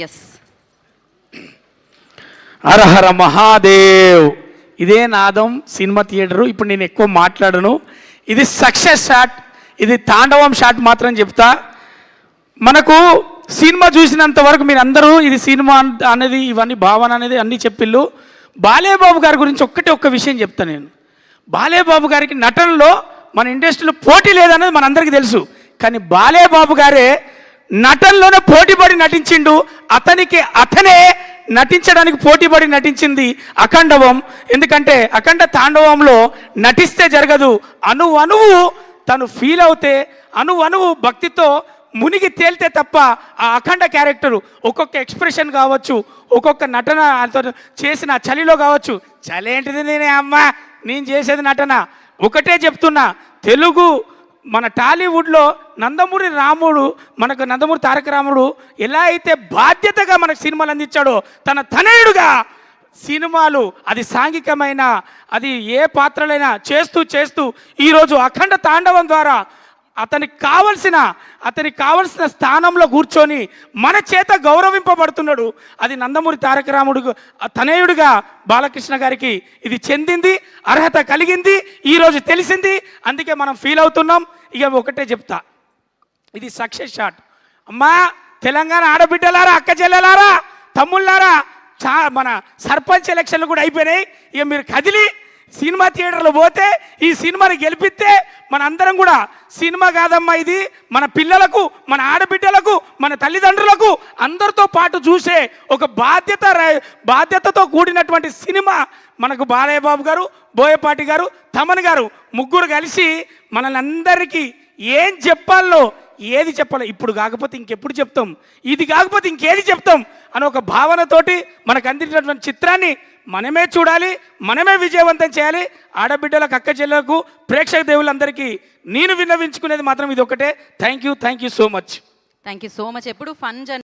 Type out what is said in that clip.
Yes. హరహర మహాదేవ్. ఇదే నాదం cinema theatre. ఇప్పుడు నేను ఎక్కువ మాట్లాడను. ఇది సక్సెస్ షాట్, ఇది తాండవం షాట్ మాత్రం చెప్తా. మనకు సినిమా చూసినంత వరకు మీరు అందరూ ఇది సినిమా అనేది ఇవన్నీ భావన అనేది అన్నీ చెప్పిళ్ళు. బాలేబాబు గారి గురించి ఒక్క విషయం చెప్తాను నేను. బాలేబాబు గారికి నటనలో మన ఇండస్ట్రీలో పోటీ లేదనేది మనందరికీ తెలుసు. కానీ బాలేబాబు గారే నటనలోనే పోటీపడి నటించిండు. అతనే నటించడానికి పోటీపడి నటించింది అఖండవం. ఎందుకంటే అఖండ తాండవంలో నటిస్తే జరగదు, అణువు తను ఫీల్ అవుతే, అణువు భక్తితో మునిగి తేలితే తప్ప ఆ అఖండ క్యారెక్టరు ఒక్కొక్క ఎక్స్ప్రెషన్ కావచ్చు, ఒక్కొక్క నటన చేసిన చలిలో కావచ్చు. చలి ఏంటిది నేను చేసేది నటన. ఒకటే చెప్తున్నా, తెలుగు మన టాలీవుడ్లో నందమూరి రాముడు, మనకు నందమూరి తారక రాముడు ఎలా అయితే బాధ్యతగా మనకు సినిమాలు అందించాడో, తన తనయుడుగా సినిమాలు అది సాంఘికమైన అది ఏ పాత్రలైనా చేస్తూ ఈరోజు అఖండ తాండవం ద్వారా అతనికి కావలసిన స్థానంలో కూర్చొని మన చేత గౌరవింపబడుతున్నాడు. అది నందమూరి తారక రాముడు తనయుడిగా బాలకృష్ణ గారికి ఇది చెందింది, అర్హత కలిగింది, ఈరోజు తెలిసింది. అందుకే మనం ఫీల్ అవుతున్నాం. ఇక ఒకటే చెప్తా, ఇది సక్సెస్ షాట్. అమ్మా తెలంగాణ ఆడబిడ్డలారా, అక్క చెల్లెలారా, తమ్ముళ్ళారా, మన సర్పంచ్ ఎలక్షన్లు కూడా అయిపోయినాయి. ఇక మీరు కదిలి సినిమా థియేటర్లో పోతే ఈ సినిమాని గెలిపిస్తే మన అందరం కూడా సినిమా కాదమ్మా ఇది మన పిల్లలకు, మన ఆడబిడ్డలకు, మన తల్లిదండ్రులకు అందరితో పాటు చూసే ఒక బాధ్యతతో కూడినటువంటి సినిమా మనకు బాలయ్య బాబు గారు, బోయపాటి గారు, తమన్ గారు ముగ్గురు కలిసి మనల్ని అందరికీ ఏం చెప్పాలో, ఏది చెప్పాలో, ఇప్పుడు కాకపోతే ఇంకెప్పుడు చెప్తాం, ఇది కాకపోతే ఇంకేది చెప్తాం అని ఒక భావనతోటి మనకు అందించినటువంటి చిత్రాన్ని మనమే చూడాలి, మనమే విజయవంతం చేయాలి. ఆడబిడ్డలకు, అక్క చెల్లెలకు, ప్రేక్షక దేవులందరికీ నేను విన్నవించుకునేది మాత్రం ఇది ఒకటే. Thank you so much. Thank you so much. ఎప్పుడు ఫన్